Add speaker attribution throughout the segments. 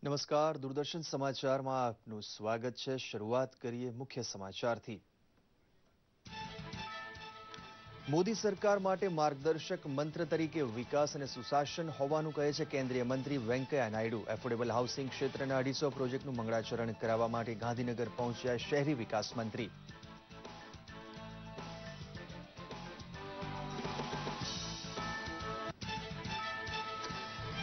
Speaker 1: નમસ્કાર, દૂરદર્શન સમાચારમાં આપનું સ્વાગત છે। શરૂઆત કરીએ મુખ્ય સમાચારથી। મોદી સરકાર માટે માર્ગદર્શક મંત્ર તરીકે વિકાસ અને સુશાસન હોવાનું કહે છે કેન્દ્રીય મંત્રી વેંકૈયા નાયડુ। એફોર્ડેબલ હાઉસિંગ ક્ષેત્રના 250 પ્રોજેક્ટનું મંગળાચરણ કરાવવા માટે ગાંધીનગર પહોંચ્યા શહેરી વિકાસ મંત્રી।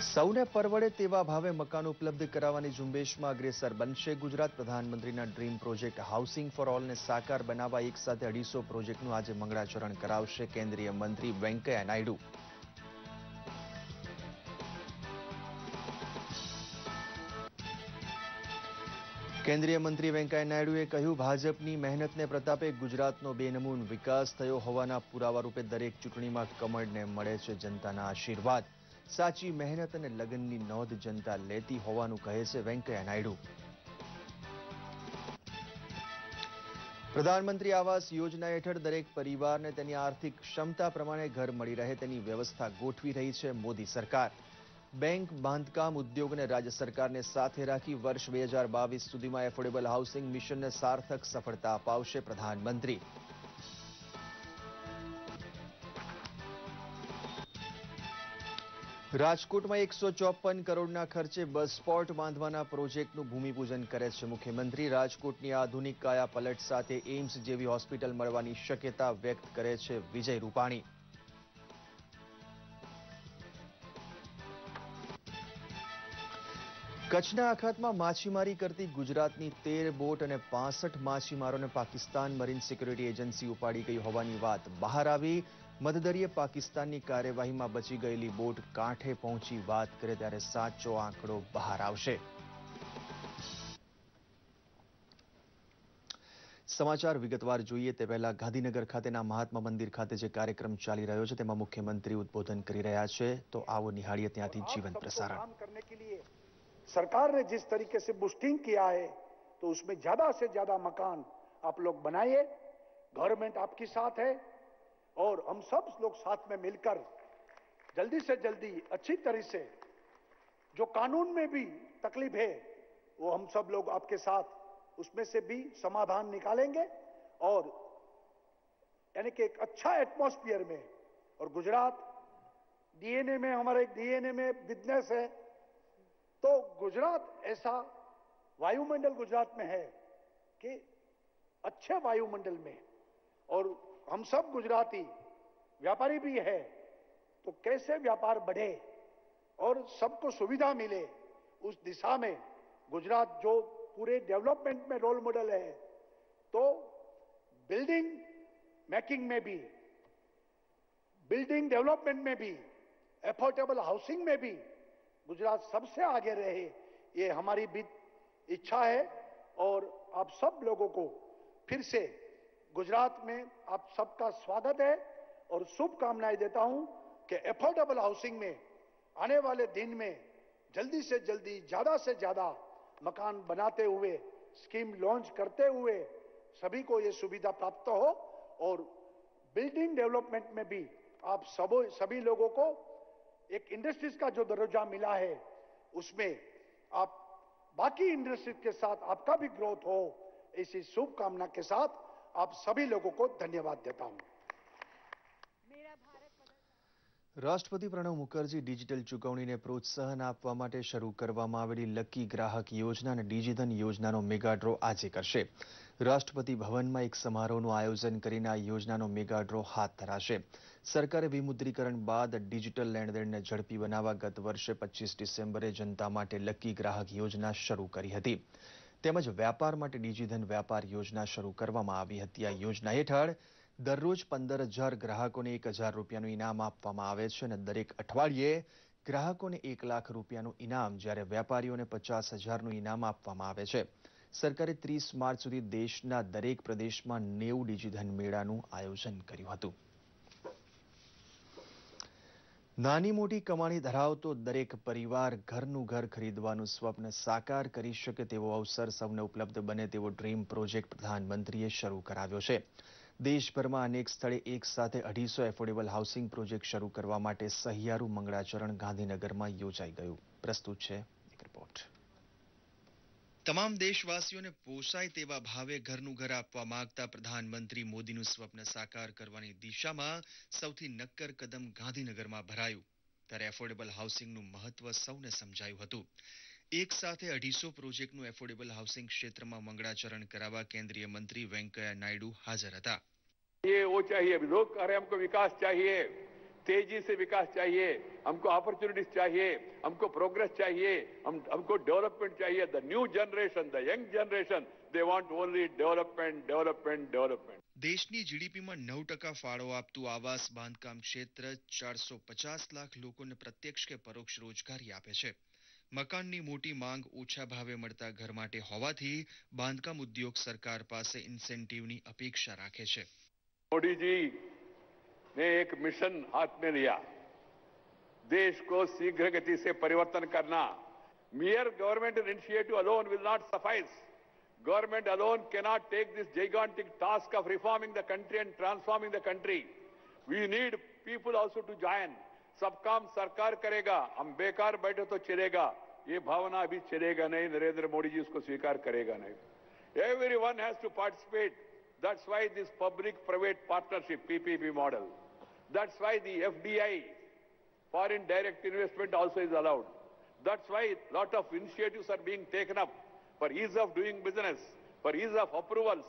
Speaker 1: સૌને પરવડે તેવા ભાવે મકાન ઉપલબ્ધ કરાવવાની ઝુંબેશમાં અગ્રેસર બનશે ગુજરાત। પ્રધાનમંત્રીના ડ્રીમ પ્રોજેક્ટ હાઉસિંગ ફોર ઓલને સાકાર બનાવવા એક સાથે 250 પ્રોજેક્ટનું આજે મંગળાચરણ કરાવશે કેન્દ્રીય મંત્રી વેંકૈયા નાયડુ। કેન્દ્રીય મંત્રી વેંકૈયા નાયડુએ કહ્યું, ભાજપની મહેનતને પ્રતાપે ગુજરાતનો બેનમૂન વિકાસ થયો હોવાના પુરાવા રૂપે દરેક ચૂંટણીમાં કમળને મળે છે જનતાના આશીર્વાદ। સાચી મહેનત અને લગનની નોંધ જનતા લેતી હોવાનું કહે છે વેંકૈયા નાયડુ। પ્રધાનમંત્રી આવાસ યોજના હેઠળ દરેક પરિવારને તેની આર્થિક ક્ષમતા પ્રમાણે ઘર મળી રહે તેની વ્યવસ્થા ગોઠવી રહી છે મોદી સરકાર। બેંક, બાંધકામ ઉદ્યોગ અને રાજ્ય સરકારને સાથે રાખી વર્ષ 2022 સુધીમાં એફોર્ડેબલ હાઉસિંગ મિશનને સાર્થક સફળતા અપાવશે પ્રધાનમંત્રી। રાજકોટમાં 154 કરોડના ખર્ચે બસ સ્પોટ બાંધવાના પ્રોજેક્ટનું ભૂમિપૂજન કરે છે મુખ્યમંત્રી। રાજકોટની આધુનિક કાયાપલટ સાથે એઇમ્સ જેવી હોસ્પિટલ મળવાની શક્યતા વ્યક્ત કરે છે વિજય રૂપાણી। કચ્છના અખાતમાં માછીમારી કરતી ગુજરાતની 13 બોટ અને 65 માછીમારોને પાકિસ્તાન મરીન સિક્યુરિટી એજન્સી ઉપાડી ગઈ હોવાની વાત બહાર આવી। મધદરિયે પાકિસ્તાનની કાર્યવાહીમાં બચી ગયેલી બોટ કાંઠે પહોંચી વાત કરે ત્યારે સાચો આંકડો બહાર આવશે। સમાચાર વિગતવાર જોઈએ તે પહેલા ગાંધીનગર ખાતેના મહાત્મા મંદિર ખાતે જે કાર્યક્રમ ચાલી રહ્યો છે તેમાં મુખ્યમંત્રી ઉદ્બોધન કરી રહ્યા છે, તો આવો નિહાળીએ ત્યાંથી જીવંત પ્રસારણ।
Speaker 2: सरकार ने जिस तरीके से बूस्टिंग किया है तो उसमें ज्यादा से ज्यादा मकान आप लोग बनाइए। गवर्नमेंट आपके साथ है और हम सब लोग साथ में मिलकर जल्दी से जल्दी अच्छी तरह से जो कानून में भी तकलीफ है वो हम सब लोग आपके साथ उसमें से भी समाधान निकालेंगे और यानी कि एक अच्छा एटमॉस्फेयर में। और गुजरात डीएनए में हमारे डीएनए में बिजनेस है, तो गुजरात ऐसा वायुमंडल गुजरात में है कि अच्छे वायुमंडल में, और हम सब गुजराती व्यापारी भी है, तो कैसे व्यापार बढ़े और सबको सुविधा मिले उस दिशा में गुजरात जो पूरे डेवलपमेंट में रोल मॉडल है, तो बिल्डिंग मेकिंग में भी, बिल्डिंग डेवलपमेंट में भी, एफोर्डेबल हाउसिंग में भी गुजरात सबसे आगे रहे, ये हमारी भी इच्छा है। और आप सब लोगों को फिर से गुजरात में आप सबका स्वागत है और शुभकामनाएं देता हूं कि एफोर्डेबल हाउसिंग में आने वाले दिन में जल्दी से जल्दी ज्यादा से ज्यादा मकान बनाते हुए स्कीम लॉन्च करते हुए सभी को ये सुविधा प्राप्त हो। और बिल्डिंग डेवलपमेंट में भी आप सभी लोगों को एक इंडस्ट्रीज का जो दर्जा मिला है उसमें आप बाकी इंडस्ट्रीज के साथ आपका भी ग्रोथ हो, ऐसी शुभकामना के साथ आप सभी लोगों को धन्यवाद देता हूं।
Speaker 1: રાષ્ટ્રપતિ પ્રણવ મુખર્જી ડિજિટલ ચૂકવણીને પ્રોત્સાહન આપવા માટે શરૂ કરવામાં આવેલી લકી ગ્રાહક યોજના અને ડિજીધન યોજનાનો મેગા ડ્રો આજે કરશે। રાષ્ટ્રપતિ ભવનમાં એક સમારોહનું આયોજન કરીને આ યોજનાનો મેગા ડ્રો હાથ ધરાશે। સરકારે વિમુદ્રીકરણ બાદ ડિજિટલ લેણદેણને ઝડપી બનાવવા ગત વર્ષે 25 ડિસેમ્બરે જનતા માટે લકી ગ્રાહક યોજના શરૂ કરી હતી। તેમજ વ્યાપાર માટે ડિજીધન વ્યાપાર યોજના શરૂ કરવામાં આવી હતી। આ યોજના હેઠળ દરરોજ 15,000 ગ્રાહકોને 1,000 રૂપિયાનું ઇનામ આપવામાં આવે છે અને દરેક અઠવાડિયે ગ્રાહકોને 1 લાખ રૂપિયાનું ઇનામ, જ્યારે વેપારીઓને 50,000નું ઇનામ આપવામાં આવે છે। સરકારે 30 માર્ચ સુધી દેશના દરેક પ્રદેશમાં 90 ડિજીધન મેળાનું આયોજન કર્યું હતું। નાની મોટી કમાણી ધરાવતો દરેક પરિવાર ઘરનું ઘર ખરીદવાનું સ્વપ્ન સાકાર કરી શકે તેવો અવસર સૌને ઉપલબ્ધ બને તેવો ડ્રીમ પ્રોજેક્ટ પ્રધાનમંત્રીએ શરૂ કરાવ્યો છે। દેશભરમાં અનેક સ્થળે એક સાથે 250 એફોર્ડેબલ હાઉસિંગ પ્રોજેક્ટ શરૂ કરવા માટે સહિયારું મંગળાચરણ ગાંધીનગરમાં યોજાઈ ગયું। પ્રસ્તુત છે એક રિપોર્ટ। તમામ દેશવાસીઓને પોસાય તેવા ભાવે ઘરનું ઘર આપવા માંગતા પ્રધાનમંત્રી મોદીનું સ્વપ્ન સાકાર કરવાની દિશામાં સૌથી નક્કર કદમ ગાંધીનગરમાં ભરાયું ત્યારે એફોર્ડેબલ હાઉસિંગનું મહત્વ સૌને સમજાયું હતું એક સાથે 250 પ્રોજેક્ટનું એફોર્ડેબલ હાઉસિંગ ક્ષેત્રમાં મંગળાચરણ કરાવવા કેન્દ્રીય મંત્રી વેંકૈયા નાયડુ હાજર હતા
Speaker 3: ये वो चाहिए अभी लोग कह रहे हैं हमको विकास चाहिए तेजी से विकास चाहिए हमको अपॉर्चुनिटीज चाहिए हमको प्रोग्रेस चाहिए हमको डेवलपमेंट चाहिए the new generation the young generation they want only development development development
Speaker 1: દેશની જીડીપીમાં 9% ફાળો આપતું આવાસ બાંધકામ ક્ષેત્ર 450 લાખ લોકોને પ્રત્યક્ષ કે પરોક્ષ રોજગારી આપે છે મકાનની મોટી માંગ ઓછા ભાવે મળતા ઘર માટે હોવાથી બાંધકામ ઉદ્યોગ સરકાર પાસે ઇન્સેન્ટિવની અપેક્ષા રાખે છે
Speaker 3: मोदी जी ने एक मिशन हाथ में लिया देश को शीघ्र गति से परिवर्तन करना mere government initiative alone will not suffice government alone cannot take this gigantic task of reforming the country and transforming the country we need people also to join सब काम सरकार करेगा हम बेकार बैठे तो चलेगा ये भावना अभी चलेगा नहीं नरेंद्र मोदी जी उसको स्वीकार करेगा नहीं everyone has to participate that's why this public private partnership PPP model that's why the FDI foreign direct investment also is allowed that's why lot of initiatives are being taken up for ease of doing business for ease of approvals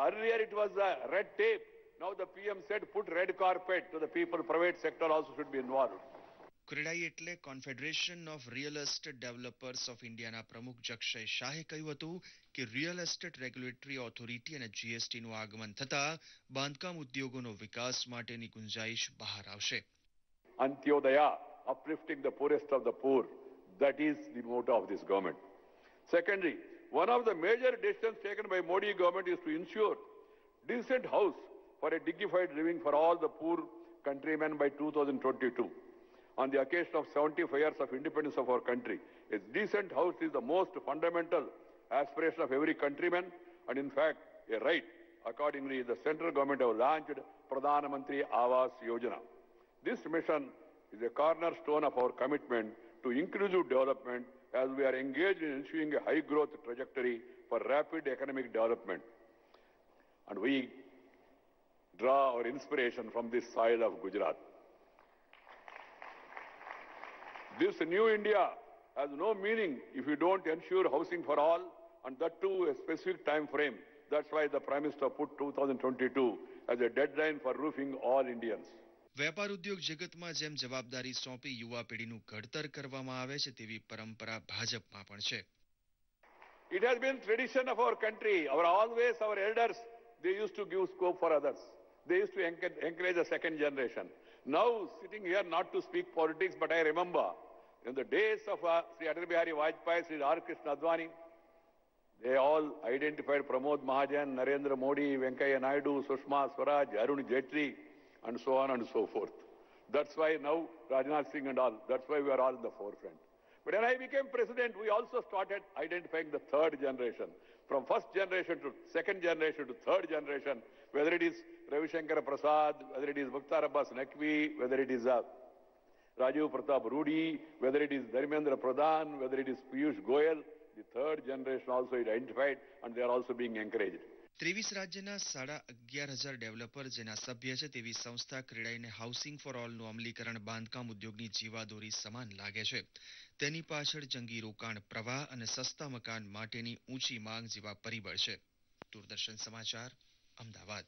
Speaker 3: earlier it was a red tape now the PM said put red carpet to the people private sector also should be involved
Speaker 1: CREDAI એટલે confederation of real estate developers of ઇન્ડિયાના પ્રમુખ જક્ષય શાહે કહ્યું હતું કે real estate regulatory authority અને જીએસટીનું આગમન થતા બાંધકામ ઉદ્યોગોનો વિકાસ માટેની ગુંજાઈશ બહાર આવશે
Speaker 3: Antyodaya uplifting the poorest of the poor that is the motto of this government secondly one of the major decisions taken by Modi government is to ensure decent house for a dignified living for all the poor countrymen by 2022 on the occasion of 75 years of independence of our country. A decent house is the most fundamental aspiration of every countryman and in fact a right. Accordingly, the central government have launched Pradhan Mantri Awas Yojana. This mission is a cornerstone of our commitment to inclusive development as we are engaged in ensuring a high growth trajectory for rapid economic development. And we draw our inspiration from this soil of Gujarat. This new India has no meaning if you don't ensure housing for all and that too a specific time frame. That's why the Prime Minister put 2022 as a deadline for roofing all Indians.
Speaker 1: વેપાર ઉદ્યોગ જગતમાં જેમ જવાબદારી સોંપી યુવા પેઢીનું ઘડતર કરવામાં આવે છે તેવી પરંપરા ભાજપમાં પણ છે
Speaker 3: It has been tradition of our country. Our elders, they used to give scope for others. They used to encourage the second generation. Now, sitting here not to speak politics, but I remember in the days of Sri Atal Bihari Vajpayee, Sri R. Krishna Advani, they all identified Pramod Mahajan, Narendra Modi, Venkaiah Naidu, Sushma Swaraj, Arun Jaitley, and so on and so forth. That's why now Rajnath Singh and all, that's why we are all in the forefront. But when I became president, we also started identifying the third generation. From first generation to second generation to third generation, whether it is Ravi Shankar Prasad, whether it is Mukhtar Abbas Naqvi, whether it is Rajiv Pratap Rudy, whether it is Dharmendra Pradhan, whether it is Piyush Goyal, the third generation also identified and they are also being encouraged.
Speaker 1: 23 રાજ્યના 11,500 developer જેના સભ્ય છે તેવી સંસ્થા ક્રેડાઈને housing four ઓલનું અમલીકરણ બાંધકામ ઉદ્યોગની જીવાદોરી સમાન લાગે છે તેની પાછળ જંગી રોકાણ પ્રવાહ અને સસ્તા મકાન માટેની ઊંચી માંગ જેવા પરિબળ છે દૂરદર્શન સમાચાર અમદાવાદ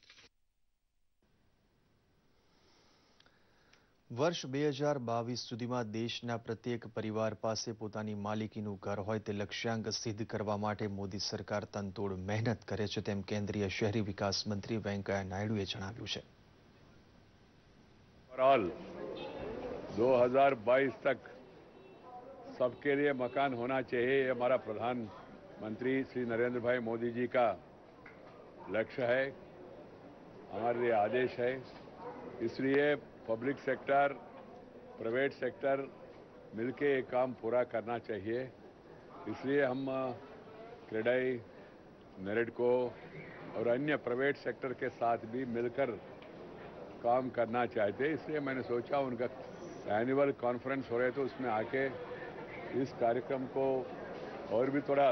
Speaker 1: વર્ષ 2022 સુધીમાં દેશના પ્રત્યેક પરિવાર પાસે પોતાની માલિકીનું ઘર હોય તે લક્ષ્યાંક સિદ્ધ કરવા માટે મોદી સરકાર તનતોડ મહેનત કરે છે તેમ કેન્દ્રીય શહેરી વિકાસ મંત્રી વેંકૈયા નાયડુએ જણાવ્યું છે
Speaker 3: ओवरऑल 2022 तक सबके लिए मकान होना चाहिए ये हमारा प्रधानमंत्री श्री नरेंद्र भाई मोदी जी का लक्ष्य है हमारे लिए आदेश है इसलिए पब्लिक सेक्टर प्राइवेट सेक्टर मिलके ये काम पूरा करना चाहिए इसलिए हम क्रेडाई नेरेडको और अन्य प्राइवेट सेक्टर के साथ भी मिलकर काम करना चाहते हैं इसलिए मैंने सोचा उनका एनुअल कॉन्फ्रेंस हो रहे तो उसमें आके इस कार्यक्रम को और भी थोड़ा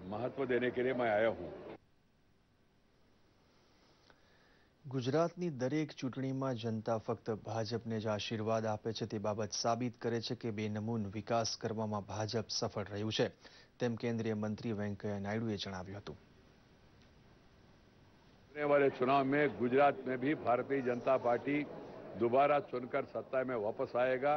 Speaker 3: महत्व देने के लिए मैं आया हूं।
Speaker 1: ગુજરાતની દરેક ચૂંટણીમાં જનતા ફક્ત ભાજપને જ આશીર્વાદ આપે છે તે બાબત સાબિત કરે છે કે બેનમૂન વિકાસ કરવામાં ભાજપ સફળ રહ્યું છે તેમ કેન્દ્રીય મંત્રી વેંકૈયા નાયડુએ જણાવ્યું હતું।
Speaker 3: आने वाले चुनाव में गुजरात में भी भारतीय जनता पार्टी दोबारा चुनकर सत्ता में वापस आएगा।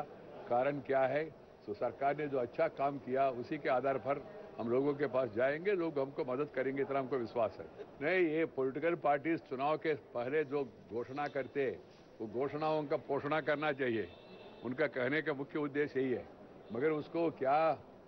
Speaker 3: कारण क्या है? तो सरकार ने जो अच्छा काम किया उसी के आधार पर हम लोगों के पास जाएंगे, लोग हमको मदद करेंगे, इतना हमको विश्वास है। नहीं, ये पॉलिटिकल पार्टीज चुनाव के पहले जो घोषणा करते वो घोषणाओं का पोषण करना चाहिए। उनका कहने का मुख्य उद्देश्य यही है, मगर उसको क्या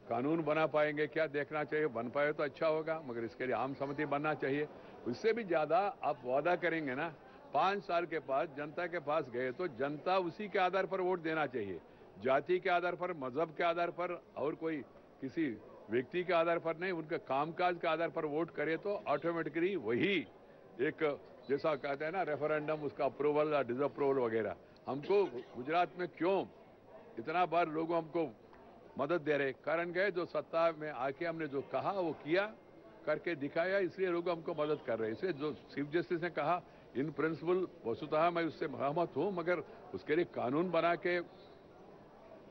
Speaker 3: कानून बना पाएंगे, क्या देखना चाहिए। बन पाए तो अच्छा होगा, मगर इसके लिए आम सहमति बनना चाहिए। उससे भी ज्यादा आप वादा करेंगे ना, 5 साल के बाद जनता के पास गए तो जनता उसी के आधार पर वोट देना चाहिए। जाति के आधार पर, मजहब के आधार पर और कोई किसी व्यक्ति के आधार पर नहीं, उनके कामकाज के आधार पर वोट करे तो ऑटोमेटिकली वही एक जैसा कहते हैं ना रेफरेंडम, उसका अप्रूवल या डिसअप्रूवल वगैरह। हमको गुजरात में क्यों इतना बार लोग हमको मदद दे रहे? कारण क्या है? जो सत्ता में आके हमने जो कहा वो किया, करके दिखाया, इसलिए लोग हमको मदद कर रहे हैं। इसलिए जो चीफ जस्टिस ने कहा इन प्रिंसिपल वस्तुतः मैं उससे सहमत हूं, मगर उसके लिए कानून बना के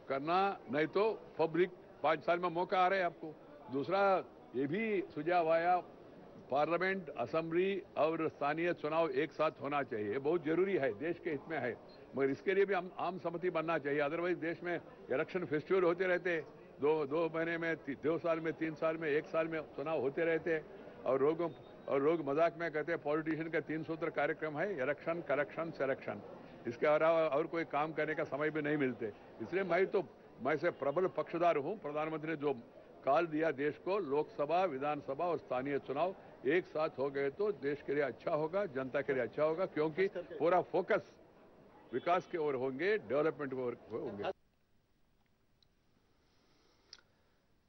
Speaker 3: करना, नहीं तो पब्लिक 5 साल में मौका आ रहा है आपको। दूसरा ये भी सुझाव आया, पार्लियामेंट, असेंबली और स्थानीय चुनाव एक साथ होना चाहिए। ये बहुत जरूरी है, देश के हित में है, मगर इसके लिए भी हम आम सहमति बनना चाहिए। अदरवाइज देश में इलेक्शन फेस्टिवल होते रहते, दो महीने में, 2 साल में, 3 साल में, 1 साल में चुनाव होते रहते, और लोग मजाक में कहते हैं पॉलिटिशियन का 3 सूत्र कार्यक्रम है, इलेक्शन, करेक्शन, सिलेक्शन। इसके अलावा और कोई काम करने का समय भी नहीं मिलते। इसलिए मैं से प्रबल पक्षदार हूं। प्रधानमंत्री ने जो काल दिया देश को, लोकसभा, विधानसभा और स्थानीय चुनाव एक साथ हो गए तो देश के लिए अच्छा होगा, जनता के लिए अच्छा होगा, क्योंकि पूरा फोकस विकास की ओर होंगे, डेवलपमेंट की ओर होंगे।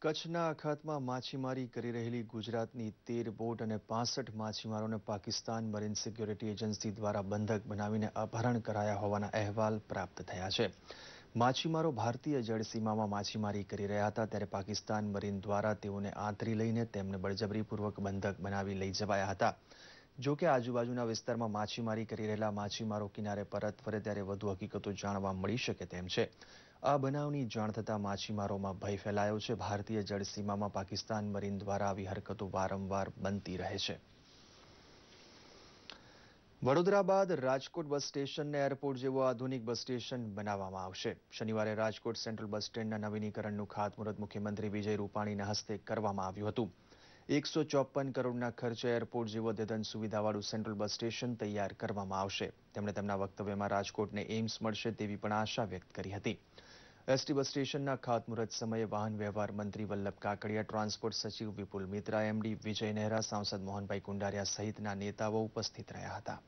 Speaker 1: કચ્છના અખાતમાં માછીમારી કરી રહેલી ગુજરાતની 13 બોટ અને 65 માછીમારોને પાકિસ્તાન મરીન સિક્યોરિટી એજન્સી દ્વારા બંધક બનાવીને અપહરણ કરાયા હોવાના અહેવાલ પ્રાપ્ત થયા છે। માછીમારો ભારતીય જળસીમામાં માછીમારી કરી રહ્યા હતા ત્યારે પાકિસ્તાન મરીન દ્વારા તેઓને આંતરી લઈને તેમને બળજબરીપૂર્વક બંધક બનાવી લઈ જવાયા હતા। જો કે આજુબાજુના વિસ્તારમાં માછીમારી કરી રહેલા માછીમારો કિનારે પરત ફરે ત્યારે વધુ હકીકતો જાણવા મળી શકે તેમ છે। આ બનાવની જાણ થતાં માછીમારોમાં ભય ફેલાયો છે। ભારતીય જળસીમામાં પાકિસ્તાન મરીન દ્વારા આવી હરકતો વારંવાર બનતી રહે છે। વડોદરા બાદ રાજકોટ બસ સ્ટેશનને એરપોર્ટ જેવો આધુનિક બસ સ્ટેશન બનાવવામાં આવશે। શનિવારે રાજકોટ સેન્ટ્રલ બસ સ્ટેન્ડના નવીનીકરણનું ખાતમુહૂર્ત મુખ્યમંત્રી વિજય રૂપાણીના હસ્તે કરવામાં આવ્યું હતું। 154 કરોડના ખર્ચે એરપોર્ટ જેવો અદ્યતન સુવિધાવાળું સેન્ટ્રલ બસ સ્ટેશન તૈયાર કરવામાં આવશે। તેમણે તેમના વક્તવ્યમાં રાજકોટને એમ્સ મળશે તેવી પણ આશા વ્યક્ત કરી હતી। એસટી બસ સ્ટેશનના ખાતમુહૂર્ત સમયે વાહન વ્યવહાર મંત્રી વલ્લભ કાકડિયા, ટ્રાન્સપોર્ટ સચિવ વિપુલ મિત્રા, એમડી વિજય નેહરા, સાંસદ મોહનભાઈ કુંડારિયા સહિતના નેતાઓ ઉપસ્થિત રહ્યા હતા।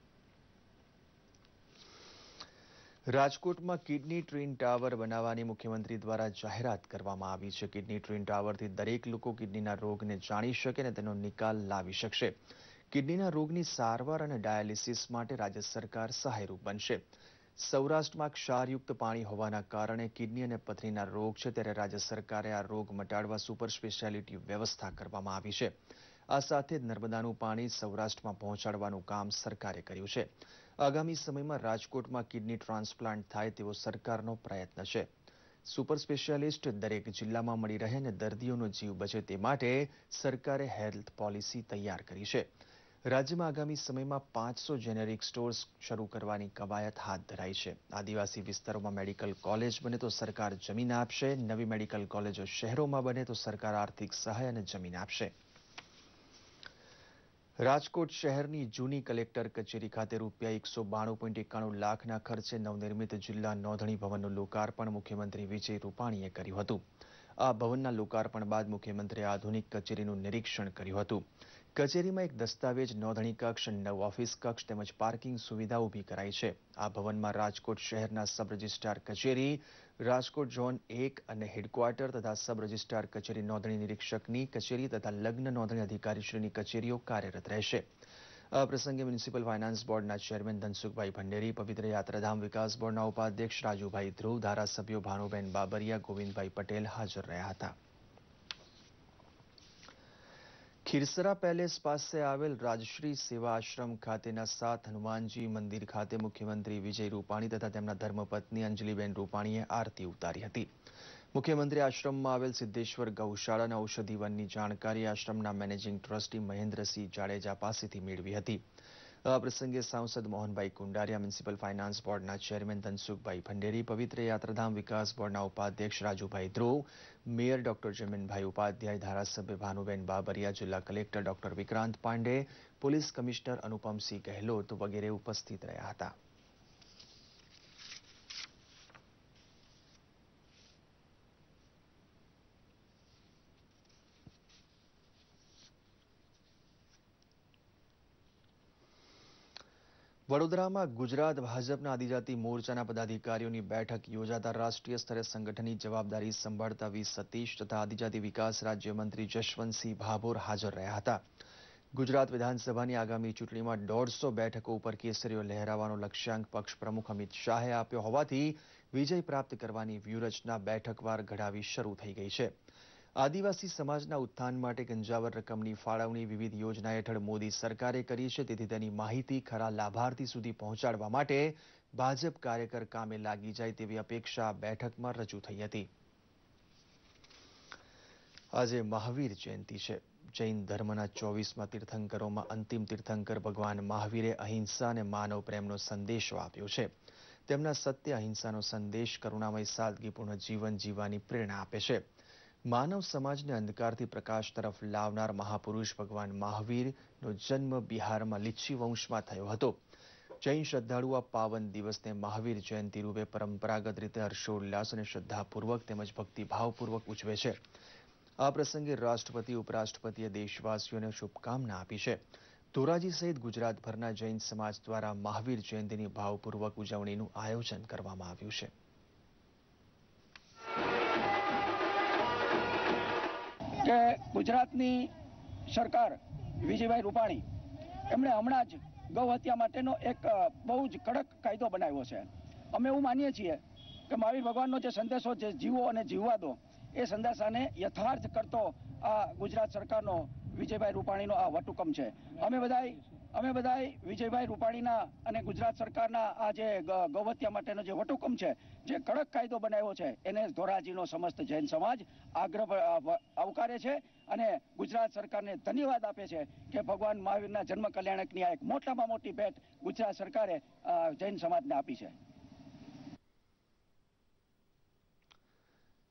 Speaker 1: રાજકોટમાં કિડની ટ્વીન ટાવર બનાવવાની મુખ્યમંત્રી દ્વારા જાહેરાત કરવામાં આવી છે। કિડની ટ્વીન ટાવરથી દરેક લોકો કિડનીના રોગને જાણી શકે અને તેનો નિકાલ લાવી શકશે। કિડનીના રોગની સારવાર અને ડાયાલિસિસ માટે રાજ્ય સરકાર સહાયરૂપ બનશે। સૌરાષ્ટ્રમાં ક્ષારયુક્ત પાણી હોવાના કારણે કિડની અને પથરીના રોગ છે ત્યારે રાજ્ય સરકારે આ રોગ મટાડવા સુપર સ્પેશિયાલિટી વ્યવસ્થા કરવામાં આવી છે। આ સાથે જ નર્મદાનું પાણી સૌરાષ્ટ્રમાં પહોંચાડવાનું કામ સરકારે કર્યું છે। આગામી સમયમાં રાજકોટમાં કિડની ટ્રાન્સપ્લાન્ટ થાય તેવો સરકારનો પ્રયત્ન છે। સુપર સ્પેશિયાલિસ્ટ દરેક જિલ્લામાં મળી રહે અને દર્દીઓનો જીવ બચે તે માટે સરકારે હેલ્થ પોલિસી તૈયાર કરી છે। રાજ્યમાં આગામી સમયમાં 500 જેનેરિક સ્ટોર્સ શરૂ કરવાની કવાયત હાથ ધરાઈ છે। આદિવાસી વિસ્તારોમાં મેડિકલ કોલેજ બને તો સરકાર જમીન આપશે। નવી મેડિકલ કોલેજો શહેરોમાં બને તો સરકાર આર્થિક સહાય અને જમીન આપશે। રાજકોટ શહેરની જૂની કલેક્ટર કચેરી ખાતે ₹192.91 લાખના ખર્ચે નવનિર્મિત જિલ્લા નોંધણી ભવનનું લોકાર્પણ મુખ્યમંત્રી વિજય રૂપાણીએ કર્યું હતું। આ ભવનના લોકાર્પણ બાદ મુખ્યમંત્રીએ આધુનિક કચેરીનું નિરીક્ષણ કર્યું હતું। કચેરીમાં એક દસ્તાવેજ નોંધણી કક્ષ, 9 ઓફિસ કક્ષ તેમજ પાર્કિંગ સુવિધા ઊભી કરાઈ છે। આ ભવનમાં રાજકોટ શહેરના સબ રજિસ્ટ્રાર કચેરી, રાજકોટ ઝોન 1 અને હેડક્વાર્ટર તથા સબ રજિસ્ટ્રાર કચેરી, નોંધણી નિરીક્ષકની કચેરી તથા લગ્ન નોંધણી અધિકારીશ્રીની કચેરીઓ કાર્યરત રહેશે। આ પ્રસંગે મ્યુનિસિપલ ફાઇનાન્સ બોર્ડના ચેરમેન ધનસુખભાઈ ભંડેરી, પવિત્ર યાત્રાધામ વિકાસ બોર્ડના ઉપાધ્યક્ષ રાજુભાઈ ધ્રુવ, ધારાસભ્યો ભાનુબેન બાબરિયા, ગોવિંદભાઈ પટેલ હાજર રહ્યા હતા। ખીરસરા પેલેસ પાસે આવેલ રાજશ્રી સેવા આશ્રમ ખાતેના 7 હનુમાનજી મંદિર ખાતે મુખ્યમંત્રી વિજય રૂપાણી તથા તેમના ધર્મપત્ની અંજલિબેન રૂપાણીએ આરતી ઉતારી હતી. મુખ્યમંત્રી આશ્રમમાં આવેલ સિદ્ધેશ્વર ગૌશાળા અને ઔષધિ વનની જાણકારી આશ્રમના મેનેજિંગ ટ્રસ્ટી મહેન્દ્રસિંહ જાડેજા પાસેથી મેળવી હતી. આ પ્રસંગે સાંસદ મોહનભાઈ કુંડારિયા, મ્યુનિસિપલ ફાઇનાન્સ બોર્ડના ચેરમેન ધનસુખભાઈ ભંડેરી, પવિત્ર યાત્રાધામ વિકાસ બોર્ડના ઉપાધ્યક્ષ રાજુભાઈ ધ્રુવ, મેયર ડોક્ટર જમીનભાઈ ઉપાધ્યાય, ધારાસભ્ય ભાનુબેન બાબરિયા, જિલ્લા collector doctor Vikrant Pandey, police commissioner Anupamsinh Gehlot વગેરે ઉપસ્થિત રહ્યા હતા. વડોદરામાં ગુજરાત ભાજપના આદિજાતિ મોરચાના પદાધિકારીઓની બેઠક યોજાતા રાષ્ટ્રીય સ્તરે સંગઠનની જવાબદારી સંભાળતા વી સતીશ તથા આદિજાતિ વિકાસ રાજ્યમંત્રી જશવંતસિંહ ભાભોર હાજર રહ્યા હતા. ગુજરાત વિધાનસભાની આગામી ચૂંટણીમાં 150 બેઠકો ઉપર કેસરીઓ લહેરાવાનો લક્ષ્યાંક પક્ષ પ્રમુખ અમિત શાહે આપ્યો હોવાથી વિજય પ્રાપ્ત કરવાની વ્યૂહરચના બેઠકવાર ઘડાવી શરૂ થઈ ગઈ છે. આદિવાસી સમાજના ઉત્થાન માટે ગંજાવર રકમની ફાળવણી વિવિધ યોજના હેઠળ મોદી સરકારે કરી છે, તેથી તેની માહિતી ખરા લાભાર્થી સુધી પહોંચાડવા માટે ભાજપ કાર્યકર કામે લાગી જાય તેવી અપેક્ષા બેઠકમાં રજૂ થઈ હતી. આજે મહાવીર જયંતિ છે. જૈન ધર્મના 24મા તીર્થંકરોમાં અંતિમ તીર્થંકર ભગવાન મહાવીરે અહિંસા અને માનવ પ્રેમનો સંદેશો આપ્યો છે. તેમના સત્ય અહિંસાનો સંદેશ કરુણામય સાદગીપૂર્ણ જીવન જીવવાની પ્રેરણા આપે છે. માનવ સમાજને અંધકારથી પ્રકાશ તરફ લાવનાર મહાપુરુષ ભગવાન મહાવીરનો જન્મ બિહારમાં લીચ્છી વંશમાં થયો હતો. જૈન શ્રદ્ધાળુઓ આ પાવન દિવસને મહાવીર જયંતિ રૂપે પરંપરાગત રીતે હર્ષોલ્લાસ અને શ્રદ્ધાપૂર્વક તેમજ ભક્તિભાવપૂર્વક ઉજવે છે. આ પ્રસંગે રાષ્ટ્રપતિ, ઉપરાષ્ટ્રપતિએ દેશવાસીઓને શુભકામના આપી છે. ધોરાજી સહિત ગુજરાતભરના જૈન સમાજ દ્વારા મહાવીર જયંતિની ભાવપૂર્વક ઉજવણીનું આયોજન કરવામાં આવ્યું છે.
Speaker 4: કે ગુજરાતની સરકાર વિજયભાઈ રૂપાણી એમણે હમણાં જ ગૌ હત્યા માટેનો એક બહુ જ કડક કાયદો બનાવ્યો છે. અમે એવું માનીએ છીએ કે મહાવીર ભગવાનનો જે સંદેશો છે જીવો અને જીવવા દો, એ સંદેશાને યથાર્થ કરતો આ ગુજરાત સરકારનો વિજયભાઈ રૂપાણીનો આ વટહુકમ છે. અમે બધાય વિજયભાઈ રૂપાણીના અને ગુજરાત સરકારના આ જે ગૌહત્યા માટેનો જે વટહુકમ છે, જે કડક કાયદો બનાવ્યો છે, એને ધોરાજીનો સમસ્ત જૈન સમાજ આવકારે છે અને ગુજરાત સરકારને ધન્યવાદ આપે છે કે ભગવાન મહાવીરના જન્મ કલ્યાણકની આ એક મોટામાં મોટી ભેટ ગુજરાત સરકારે જૈન સમાજને આપી છે.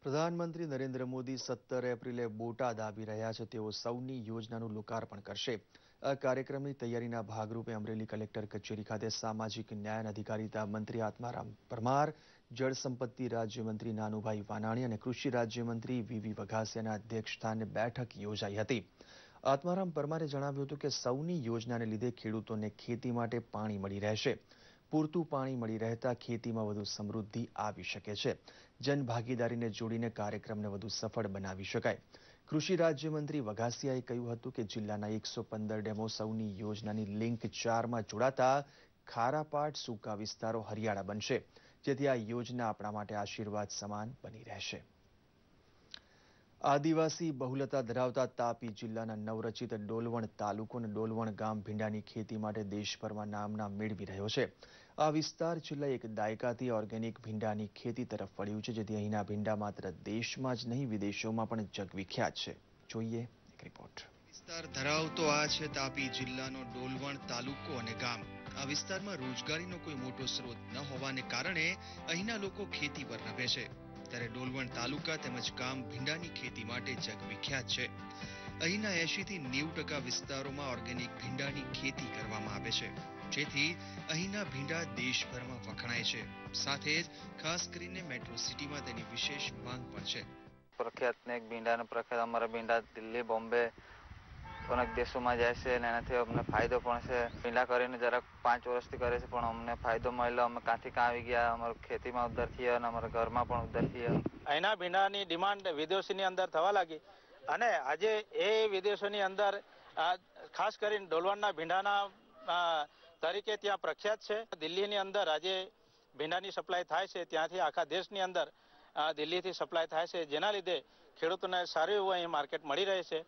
Speaker 1: પ્રધાનમંત્રી નરેન્દ્ર મોદી 17 એપ્રિલે બોટાદ આવી રહ્યા છે. તેઓ સૌની યોજનાનું લોકાર્પણ કરશે. આ કાર્યક્રમની તૈયારીના ભાગરૂપે અમરેલી કલેક્ટર કચેરી ખાતે સામાજિક ન્યાય અને અધિકારિતા મંત્રી આત્મારામ પરમાર, જળ સંપત્તિ રાજ્યમંત્રી નાનુભાઈ વાનાણી અને કૃષિ રાજ્યમંત્રી વી વઘાસિયાના અધ્યક્ષસ્થાને બેઠક યોજાઈ હતી. આત્મારામ પરમારે જણાવ્યું હતું કે સૌની યોજનાને લીધે ખેડૂતોને ખેતી માટે પાણી મળી રહેશે. પૂરતું પાણી મળી રહેતા ખેતીમાં વધુ સમૃદ્ધિ આવી શકે છે. જનભાગીદારીને જોડીને કાર્યક્રમને વધુ સફળ બનાવી શકાય. કૃષિ રાજ્યમંત્રી વઘાસિયાએ કહ્યું હતું કે જિલ્લાના 115 ડેમો સૌની યોજનાની લિંક 4માં જોડાતા ખારાપાટ સૂકા વિસ્તારો હરિયાળા બનશે, જેથી આ યોજના આપણા માટે આશીર્વાદ સમાન બની રહેશે. આદિવાસી બહુલતા ધરાવતા તાપી જિલ્લાના નવરચિત ડોલવણ તાલુકો અને ડોલવણ ગામ ભીંડાની ખેતી માટે દેશભરમાં નામના મેળવી રહ્યો છે. આ વિસ્તાર છેલ્લા એક દાયકાથી ઓર્ગેનિક ભીંડાની ખેતી તરફ વળ્યું છે, જેથી અહીંના ભીંડા માત્ર દેશમાં જ નહીં વિદેશોમાં પણ જગવિખ્યાત છે. જોઈએ એક રિપોર્ટ. વિસ્તાર ધરાવતો આ છે તાપી જિલ્લાનો ડોલવણ તાલુકો અને ગામ. આ વિસ્તારમાં રોજગારીનો કોઈ મોટો સ્ત્રોત ન હોવાને કારણે અહીંના લોકો ખેતી પર નભે છે. ત્યારે ડોલવણ તાલુકા તેમજ ગામ ભીંડાની ખેતી માટે જગવિખ્યાત છે. અહીંના 80 થી 90% વિસ્તારોમાં ઓર્ગેનિક ભીંડાની ખેતી કરવામાં આવે છે, જેથી અહીંના ભીંડા દેશભરમાં વખણાય છે. સાથે જ ખાસ કરીને મેટ્રો સિટીમાં તેની વિશેષ માંગ પણ છે.
Speaker 5: પ્રખ્યાત ને ભીંડાનો પ્રખ્યાત અમારા ભીંડા દિલ્હી, બોમ્બે અનેક દેશોમાં જાય છે અને એનાથી અમને ફાયદો પણ છે. ભીંડા કરીને જરાક 5 વર્ષથી કરે છે, પણ અમને ફાયદો મળ્યો. અમે કાંથી કાં આવી ગયા, અમારું ખેતીમાં ઉદ્ધાર થયા અને અમારા ઘરમાં પણ ઉદ્ધાર થયા.
Speaker 6: અહીંના ભીંડાની ડિમાન્ડ વિદેશોની અંદર થવા લાગી અને આજે એ વિદેશોની અંદર ખાસ કરીને ડોલવણના ભીંડાના તરીકે ત્યાં પ્રખ્યાત છે. દિલ્હીની અંદર આજે ભીંડાની સપ્લાય થાય છે, ત્યાંથી આખા દેશની અંદર દિલ્હીથી સપ્લાય થાય છે, જેના લીધે ખેડૂતોને સારું એવું અહીં માર્કેટ મળી રહે છે.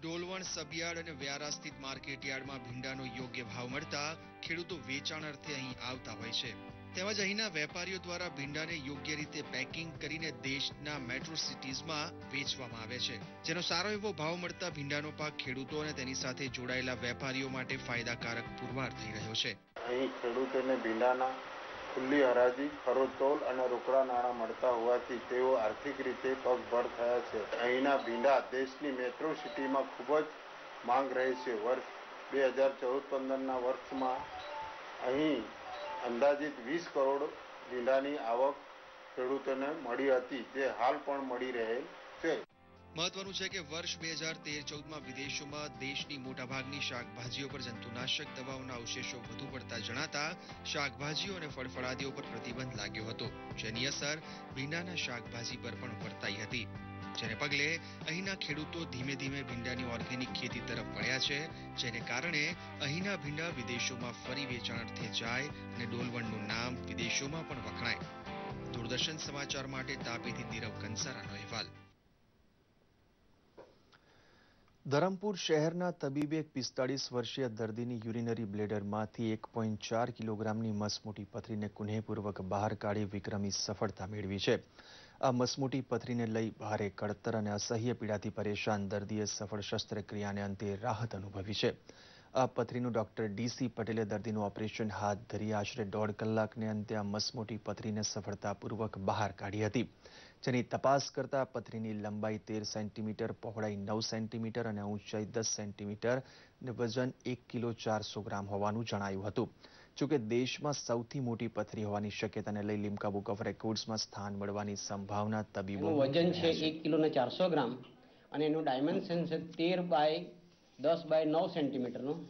Speaker 1: ડોલવણ, સબયાર્ડ અને વ્યારા સ્થિત માર્કેટયાર્ડમાં ભીંડાનો યોગ્ય ભાવ મળતા ખેડૂતો વેચાણ અર્થે અહીં આવતા હોય છે. તેમજ અહીંના વેપારીઓ દ્વારા ભીંડાને યોગ્ય રીતે પેકિંગ કરીને દેશના મેટ્રો સિટીઝમાં વેચવામાં આવે છે, જેનો સારો એવો ભાવ મળતા ભીંડાનો પાક ખેડૂતો અને તેની સાથે જોડાયેલા વેપારીઓ માટે ફાયદાકારક પુરવાર થઈ રહ્યો છે.
Speaker 7: અહીં ખેડૂતોને ભીંડાના ખુલ્લી હરાજી, ખરોતોલ અને રોકડા નાણાં મળતા હોવાથી તેઓ આર્થિક રીતે પગભર થયા છે. અહીંના ભીંડા દેશની મેટ્રો સિટીમાં ખૂબ જ માંગ રહે છે. વર્ષ 2014-15ના વર્ષમાં અહીં અંદાજિત 20 કરોડ ભીંડાની આવક ખેડૂતોને મળી હતી, જે હાલ પણ મળી રહેલ છે.
Speaker 1: મહત્વનું છે કે વર્ષ 2013-14માં વિદેશોમાં દેશની મોટાભાગની શાકભાજીઓ પર જંતુનાશક દવાઓના અવશેષો વધુ પડતા જણાતા શાકભાજીઓ અને ફળફળાદીઓ પર પ્રતિબંધ લાગ્યો હતો, જેની અસર ભીંડાના શાકભાજી પર પણ વર્તાઈ હતી. જેને પગલે અહીંના ખેડૂતો ધીમે ધીમે ભીંડાની ઓર્ગેનિક ખેતી તરફ વળ્યા છે, જેને કારણે અહીંના ભીંડા વિદેશોમાં ફરી વેચાણ અર્થે જાય અને ડોલવણનું નામ વિદેશોમાં પણ વખણાય. દૂરદર્શન સમાચાર માટે તાપીથી નીરવ કંસારાનો અહેવાલ. ધરમપુર શહેરના તબીબે એક 45 વર્ષીય દર્દીની યુરિનરી બ્લેડરમાંથી 1.4 કિલોગ્રામની મસમોટી પથરીને કુનેહપૂર્વક બહાર કાઢી વિક્રમી સફળતા મેળવી છે. આ મસમોટી પથરીને લઈ ભારે કળતર અને અસહ્ય પીડાથી પરેશાન દર્દીએ સફળ શસ્ત્રક્રિયાને અંતે રાહત અનુભવી છે. આ પથરીનું ડોક્ટર ડીસી પટેલે દર્દીનું ઓપરેશન હાથ ધરી આશરે 1.5 કલાકને અંતે આ મસમોટી પથરીને સફળતાપૂર્વક બહાર કાઢી હતી, જેની તપાસ કરતા પથરીની લંબાઈ 13 સેન્ટીમીટર, પહોળાઈ 9 સેન્ટીમીટર અને ઊંચાઈ 10 સેન્ટીમીટર અને વજન 1 કિલો 400 ગ્રામ હોવાનું જણાયું હતું. જોકે દેશમાં સૌથી મોટી પથરી હોવાની શક્યતાને લઈ લિમ્કા બુક ઓફ રેકોર્ડ્સમાં સ્થાન મળવાની સંભાવના તબીબો.
Speaker 8: વજન છે 1 કિલો 400 ગ્રામ અને એનું ડાયમેન્શન છે 13 બાય 10 બાય 9 સેન્ટીમીટરનું.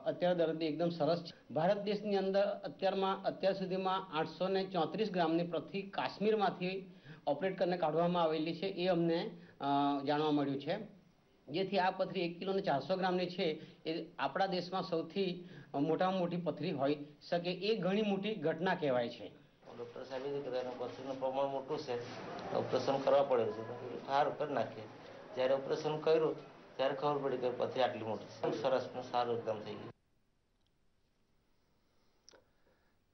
Speaker 8: અત્યારે દર્દી એકદમ સરસ છે. ભારત દેશની અંદર અત્યાર સુધીમાં 834 ગ્રામની પથરી કાશ્મીરમાંથી ઓપરેટ કરીને કાઢવામાં આવેલી છે, એ અમને જાણવા મળ્યું છે. જેથી આ પથરી 1 કિલો 400 ગ્રામની છે, એ આપણા દેશમાં સૌથી મોટામાં મોટી પથરી હોઈ શકે. એ ઘણી મોટી ઘટના કહેવાય છે.
Speaker 9: ડૉક્ટર સાહેબે કીધું કે એનું પથરીનું પ્રમાણ મોટું છે, ઓપરેશન કરવા પડે છે. સારું કરી નાખીએ. જ્યારે ઓપરેશન કર્યું ત્યારે ખબર પડી કે પથરી આટલી મોટી છે. સરસ ને સારું એકદમ થઈ ગયું.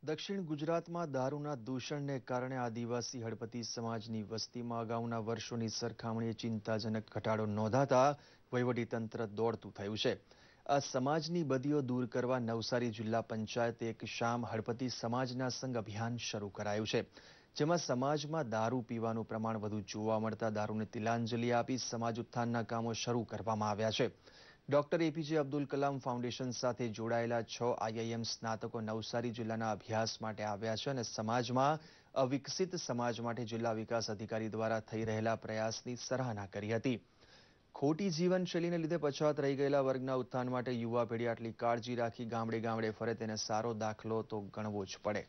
Speaker 1: દક્ષિણ ગુજરાતમાં દારૂના દૂષણને કારણે આદિવાસી હળપતિ સમાજની વસ્તીમાં અગાઉના વર્ષોની સરખામણીએ ચિંતાજનક ઘટાડો નોંધાતા વહીવટીતંત્ર દોડતું થયું છે. આ સમાજની બદીઓ દૂર કરવા નવસારી જિલ્લા પંચાયતે એક શામ હળપતિ સમાજના સંઘ અભિયાન શરૂ કરાયું છે, જેમાં સમાજમાં દારૂ પીવાનું પ્રમાણ વધુ જોવા મળતા દારૂને તિલાંજલિ આપી સમાજ ઉત્થાનના કામો શરૂ કરવામાં આવ્યા છે. Doctor APJ Abdul Kalam foundation સાથે જોડાયેલા 6 IIM સ્નાતકો નવસારી જિલ્લાના અભ્યાસ માટે આવ્યા છે અને સમાજમાં અવિકસિત સમાજ માટે જિલ્લા વિકાસ અધિકારી દ્વારા થઈ રહેલા પ્રયાસની સરાહના કરી હતી. ખોટી જીવનશૈલીને લીધે પછાત રહી ગયેલા વર્ગના ઉત્થાન માટે યુવા પેઢી આટલી કાળજી રાખી ગામડે ગામડે ફરે તેને સારો દાખલો તો ગણવો જ પડે.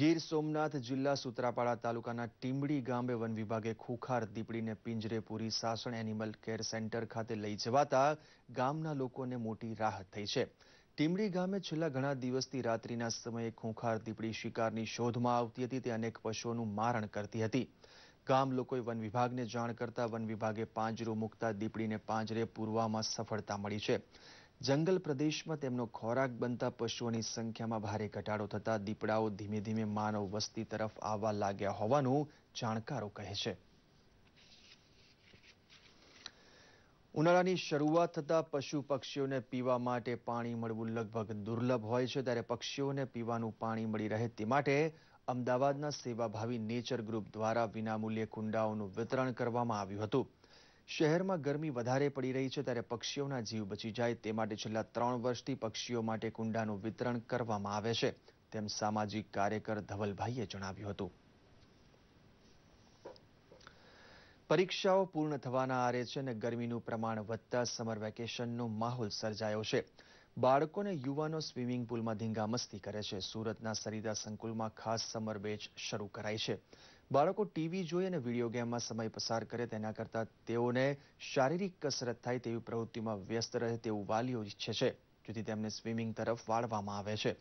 Speaker 1: ગીર સોમનાથ જિલ્લા સૂત્રાપાડા તાલુકાના ટીમડી ગામે વન વિભાગે ખુખાર દીપડીને પિંજરે પૂરી સાસણ એનિમલ કેર સેન્ટર ખાતે લઈ જવાતા ગામના લોકોને મોટી રાહત થઈ છે. ટીમડી ગામે છેલ્લા ઘણા દિવસથી રાત્રિના સમયે ખુખાર દીપડી શિકારની શોધમાં આવતી હતી, તે અનેક પશુઓનું મારણ કરતી હતી. ગામ લોકોએ વન વિભાગને જાણ કરતા વન વિભાગે પાંજરું મૂકતા દીપડીને પાંજરે પૂરવામાં સફળતા મળી છે. જંગલ પ્રદેશમાં તેમનો ખોરાક બનતા પશુઓની સંખ્યામાં ભારે ઘટાડો થતા દીપડાઓ ધીમે ધીમે માનવ વસ્તી તરફ આવવા લાગ્યા હોવાનું જાણકારો કહે છે. ઉનાળાની શરૂઆત થતા પશુ પક્ષીઓને પીવા માટે પાણી મળવું લગભગ દુર્લભ હોય છે, ત્યારે પક્ષીઓને પીવાનું પાણી મળી રહે તે માટે અમદાવાદના સેવાભાવી નેચર ગ્રુપ દ્વારા વિનામૂલ્યે કુંડાઓનું વિતરણ કરવામાં આવ્યું હતું. શહેરમાં ગરમી વધારે પડી રહી છે, ત્યારે પક્ષીઓના જીવ બચી જાય તે માટે છેલ્લા 3 વર્ષથી પક્ષીઓ માટે કુંડાનું વિતરણ કરવામાં આવે છે, તેમ સામાજિક કાર્યકર ધવલભાઈએ જણાવ્યું હતું. પરીક્ષાઓ પૂર્ણ થવાના આરે છે અને ગરમીનું પ્રમાણ વધતા સમર વેકેશનનો માહોલ સર્જાયો છે. બાળકો અને યુવાનો સ્વિમિંગ પુલમાં ધીંગામસ્તી કરે છે. સુરતના સરિતા સંકુલમાં ખાસ સમર બેચ શરૂ કરાઈ છે. બાળકો ટીવી જોઈ અને વિડીયો ગેમમાં સમય પસાર કરે તેના કરતાં તેઓને શારીરિક કસરત થાય તેવી પ્રવૃત્તિમાં વ્યસ્ત રહે તેવું વાલીઓ ઈચ્છે છે, જેથી તેમને સ્વિમિંગ તરફ વાળવામાં આવે છે.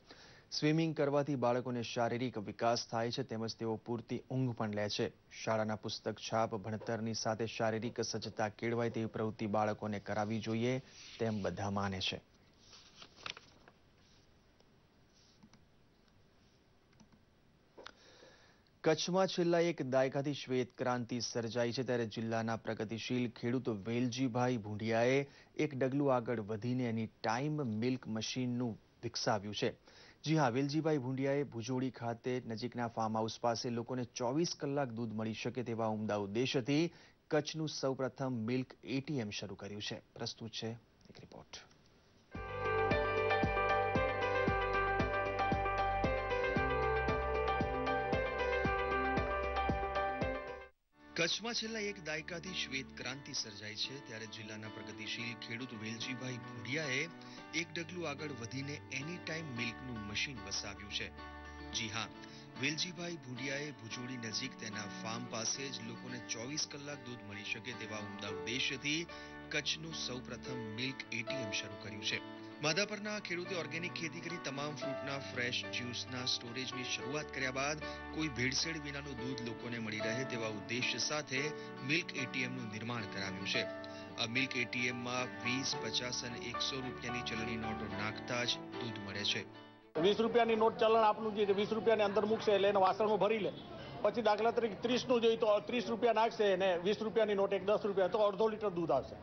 Speaker 1: સ્વિમિંગ કરવાથી બાળકોને શારીરિક વિકાસ થાય છે તેમજ તેઓ પૂરતી ઊંઘ પણ લે છે. શાળાના પુસ્તક છાપ ભણતરની સાથે શારીરિક સજ્જતા કેળવાય તેવી પ્રવૃત્તિ બાળકોને કરાવવી જોઈએ તેમ બધા માને છે. કચ્છમાં છેલ્લા એક દાયકાથી શ્વેત ક્રાંતિ સર્જાઈ છે ત્યારે જિલ્લાના પ્રગતિશીલ ખેડૂત વેલજીભાઈ ભુંડિયાએ એક ડગલું આગળ વધીને એની ટાઈમ મિલ્ક મશીનનું વિકસાવ્યું છે. જી હા, વેલજીભાઈ ભુંડિયાએ ભુજોડી ખાતે નજીકના ફાર્મ હાઉસ પાસે લોકોને 24 કલાક દૂધ મળી શકે તેવા ઉમદા ઉદ્દેશ્યથી કચ્છનું સૌપ્રથમ મિલ્ક એટીએમ શરૂ કર્યું છે. પ્રસ્તુત છે એક રિપોર્ટ. કચ્છમાં છેલ્લા એક દાયકાથી શ્વેત ક્રાંતિ સર્જાઈ છે ત્યારે જિલ્લાના પ્રગતિશીલ ખેડૂત વેલજીભાઈ ભુંડિયાએ એક ડગલું આગળ વધીને એની ટાઈમ મિલ્કનું મશીન વસાવ્યું છે. જી હા, વેલજીભાઈ ભુંડિયાએ ભુજોડી નજીક તેના ફાર્મ પાસે જ લોકોને 24 કલાક દૂધ મળી શકે તેવા ઉમદા ઉદ્દેશ્યથી કચ્છનું સૌપ્રથમ મિલ્ક એટીએમ શરૂ કર્યું છે. માધાપરના ખેડૂતે ઓર્ગેનિક ખેતી કરી તમામ ફ્રૂટના ફ્રેશ જ્યુસના સ્ટોરેજની શરૂઆત કર્યા બાદ કોઈ ભેળસેળ વિનાનું દૂધ લોકોને મળી રહે તેવા ઉદ્દેશ્ય સાથે મિલ્ક એટીએમનું નિર્માણ કરાવ્યું છે. આ મિલ્ક એટીએમમાં 20, 50 અને 100 રૂપિયાની ચલણી નોટો નાખતા જ દૂધ મળે છે.
Speaker 10: 20 રૂપિયાની નોટ ચલણ આપનું જે 20 રૂપિયાની અંદર મૂકશે એટલે એને વાસણમાં ભરી લે. પછી દાખલા તરીકે 30નું જોઈએ તો 30 રૂપિયા નાખશે અને 20 રૂપિયાની નોટ એક 10 રૂપિયા તો અડધો લીટર દૂધ આવશે.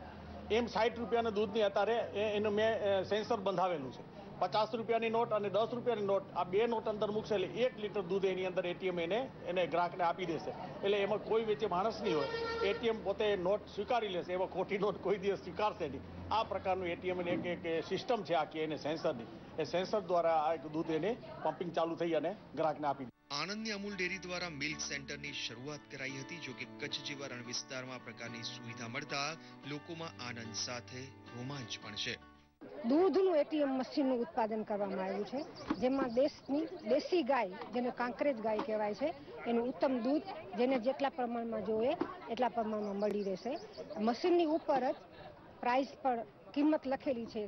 Speaker 10: એમ 60 રૂપિયાના દૂધની અત્યારે એનું મેં સેન્સર બંધાવેલું છે. 50 રૂપિયાની નોટ અને 10 રૂપિયાની નોટ આ બે નોટ અંદર મૂકશે એટલે 1 લીટર દૂધ એની અંદર એટીએમ એને ગ્રાહકને આપી દેશે. એટલે એમાં કોઈ વચ્ચે માણસ નહીં હોય. એટીએમ પોતે નોટ સ્વીકારી લેશે. એમાં ખોટી નોટ કોઈ દિવસ સ્વીકારશે નહીં. આ પ્રકારનું એટીએમ એક સિસ્ટમ છે આખી એને સેન્સરની. એ સેન્સર દ્વારા આ દૂધ એને પમ્પિંગ ચાલુ થઈ અને ગ્રાહકને આપી.
Speaker 1: આણંદની અમૂલ ડેરી દ્વારા મિલ્ક સેન્ટરની શરૂઆત કરાઈ હતી. જો કે કચ્છ જેવા રણ વિસ્તારમાં પ્રકારની સુવિધા મળતા લોકોમાં આનંદ સાથે રોમાંચ પણ છે.
Speaker 11: દૂધનું એટીએમ મશીનનું ઉત્પાદન કરવામાં આવ્યું છે, જેમાં દેશની દેશી ગાય, જેને કાંકરેજ ગાય કહેવાય છે, એનું ઉત્તમ દૂધ જેને જેટલા પ્રમાણમાં જોઈએ એટલા પ્રમાણમાં મળી રહેશે. મશીનની ઉપર જ પ્રાઇસ પર કિંમત લખેલી છે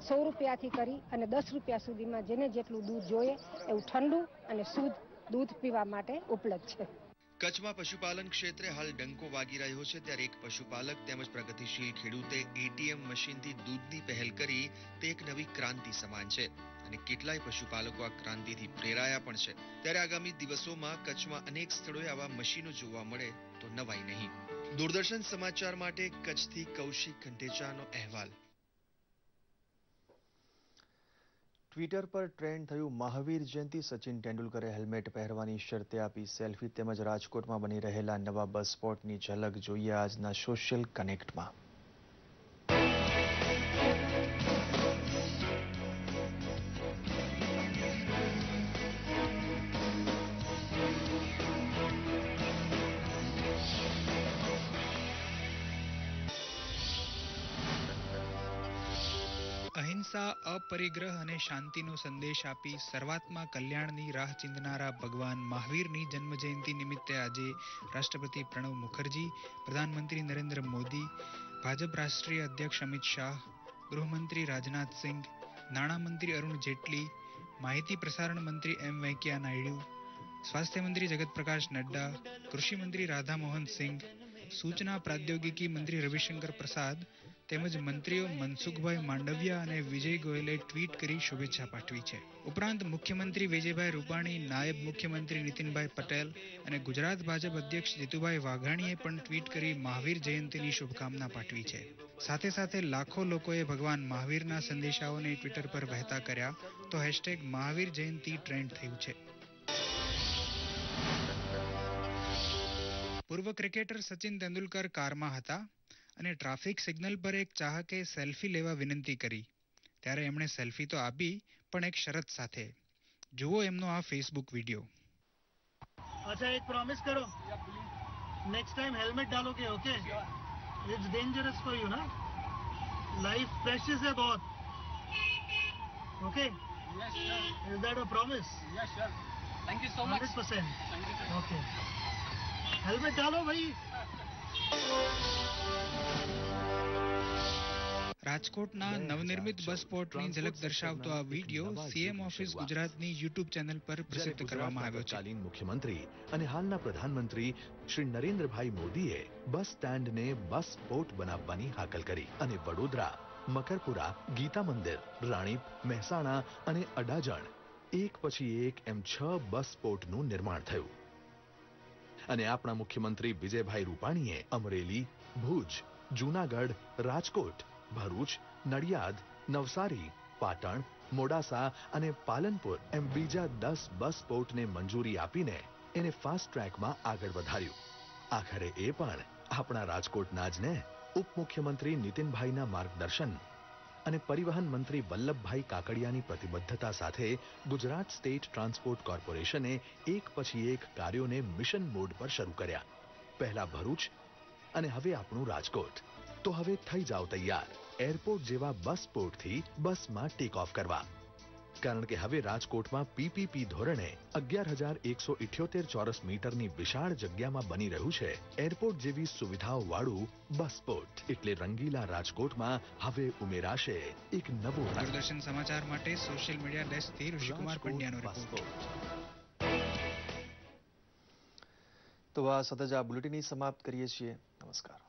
Speaker 11: 100 રૂપિયાથી કરી અને 10 રૂપિયા સુધીમાં જેને જેટલું દૂધ જોઈએ એવું ઠંડુ અને શુદ્ધ દૂધ પીવા માટે ઉપલબ્ધ છે.
Speaker 1: કચ્છમાં પશુપાલન ક્ષેત્રે હાલ ડંકો વાગી રહ્યો છે ત્યારે એક પશુપાલક તેમજ પ્રગતિશીલ ખેડૂતે એટીએમ મશીનથી દૂધની પહેલ કરી તે એક નવી ક્રાંતિ સમાન છે અને કેટલાય પશુપાલકો આ ક્રાંતિથી પ્રેરાયા પણ છે. ત્યારે આગામી દિવસોમાં કચ્છમાં અનેક સ્થળોએ આવા મશીનો જોવા મળે તો નવાઈ નહીં. દૂરદર્શન સમાચાર માટે કચ્છથી કૌશિક ખંડેચાનો અહેવાલ. ટ્વિટર પર ટ્રેન્ડ થયું મહાવીર જયંતિ. સચિન તેંડુલકરે હેલ્મેટ પહેરવાની શરતે આપી સેલ્ફી તેમજ રાજકોટમાં બની રહેલા નવા બસ સ્પોટની ઝલક જોઈએ આજના સોશિયલ કનેક્ટમાં.
Speaker 12: અહિંસા, અપરિગ્રહ અને શાંતિનો સંદેશ આપી સર્વાત્મા કલ્યાણની રાહ ચીંધનારા ભગવાન મહાવીરની જન્મજયંતિ નિમિત્તે આજે રાષ્ટ્રપતિ પ્રણવ મુખર્જી, પ્રધાનમંત્રી નરેન્દ્ર મોદી, ભાજપ રાષ્ટ્રીય અધ્યક્ષ અમિત શાહ, ગૃહમંત્રી રાજનાથ સિંહ, નાણામંત્રી અરુણ જેટલી, માહિતી પ્રસારણ મંત્રી એમ વેંકૈયા નાયડુ, સ્વાસ્થ્ય મંત્રી જગત પ્રકાશ નડ્ડા, કૃષિ મંત્રી રાધા મોહન સિંહ, સૂચના પ્રાદ્યોગિકી મંત્રી રવિશંકર પ્રસાદ તેમજ મંત્રીઓ મનસુખભાઈ માંડવિયા અને વિજય ગોયલે ટ્વીટ કરી શુભેચ્છા પાઠવી છે. ઉપરાંત મુખ્યમંત્રી વિજયભાઈ રૂપાણી, નાયબ મુખ્યમંત્રી નીતિનભાઈ પટેલ અને ગુજરાત ભાજપ અધ્યક્ષ જીતુભાઈ વાઘાણીએ પણ ટ્વીટ કરી મહાવીર જયંતિની શુભકામના પાઠવી છે. સાથે સાથે લાખો લોકોએ ભગવાન મહાવીરના સંદેશાઓને ટ્વિટર પર વહેતા કર્યા તો હેશટેગ મહાવીર જયંતિ ટ્રેન્ડ થયું છે. પૂર્વ ક્રિકેટર સચિન તેંડુલકર કારમાં હતા અને ટ્રાફિક સિગ્નલ પર એક ચાહકે સેલ્ફી લેવા વિનંતી કરી ત્યારે એમણે સેલ્ફી તો આપી પણ એક શરત સાથે. જુઓ એમનો આ ફેસબુક વિડિયો.
Speaker 13: अच्छा एक प्रॉमिस करो, नेक्स्ट टाइम हेलमेट डालोगे, okay? It's dangerous for you ना, लाइफ प्रेशियस है बहुत, okay? Yes sir. Is that a promise? Yes sir. Thank you so much. 100%. Okay, helmet डालो भाई.
Speaker 12: રાજકોટના નવનિર્મિત બસ પોર્ટની ઝલક દર્શાવતો આ વિડીયો સીએમ ઓફિસ ગુજરાતની યુટ્યુબ ચેનલ પર પ્રસિદ્ધ કરવામાં આવ્યો છે.
Speaker 14: તત્કાલીન મુખ્યમંત્રી અને હાલના પ્રધાનમંત્રી શ્રી નરેન્દ્રભાઈ મોદીએ બસ સ્ટેન્ડને બસ પોર્ટ બનાવવાની હાકલ કરી અને વડોદરા, મકરપુરા, ગીતા મંદિર, રાણીપ, મહેસાણા અને અડાજણ એક પછી એક એમ 6 બસ પોર્ટનું નિર્માણ થયું. અને આપણા મુખ્યમંત્રી વિજયભાઈ રૂપાણીએ અમરેલી, ભુજ, જૂનાગઢ, રાજકોટ, ભરૂચ, નડિયાદ, નવસારી, પાટણ, મોડાસા અને પાલનપુર એમ બીજા 10 બસ પોર્ટને મંજૂરી આપીને એને ફાસ્ટ ટ્રેકમાં આગળ વધાર્યું. આખરે એ પણ આપણા રાજકોટના જ ને ઉપમુખ્યમંત્રી નીતિનભાઈના માર્ગદર્શન અને પરિવહન મંત્રી વલ્લભભાઈ કાકડિયાની પ્રતિબદ્ધતા સાથે ગુજરાત સ્ટેટ ટ્રાન્સપોર્ટ કોર્પોરેશને એક પછી એક કાર્યોને મિશન મોડ પર શરૂ કર્યા. પહેલા ભરૂચ અને હવે આપણું રાજકોટ. તો હવે થઈ જાઓ તૈયાર એરપોર્ટ જેવા બસ પોર્ટથી બસમાં ટેક ઓફ કરવા. કારણ કે હવે રાજકોટમાં પીપીપી ધોરણે 11,178 ચોરસ મીટરની વિશાળ જગ્યામાં બની રહ્યું છે એરપોર્ટ જેવી સુવિધાઓ વાળું બસ પોર્ટ. એટલે રંગીલા રાજકોટમાં હવે ઉમેરાશે એક નવો.
Speaker 12: દૂરદર્શન સમાચાર માટે સોશિયલ મીડિયા ડેસ્કથી ઋષિકુમાર પંડ્યાનો રિપોર્ટ.
Speaker 1: તો આ સાથે જ આ બુલેટિન સમાપ્ત કરીએ છીએ. નમસ્કાર.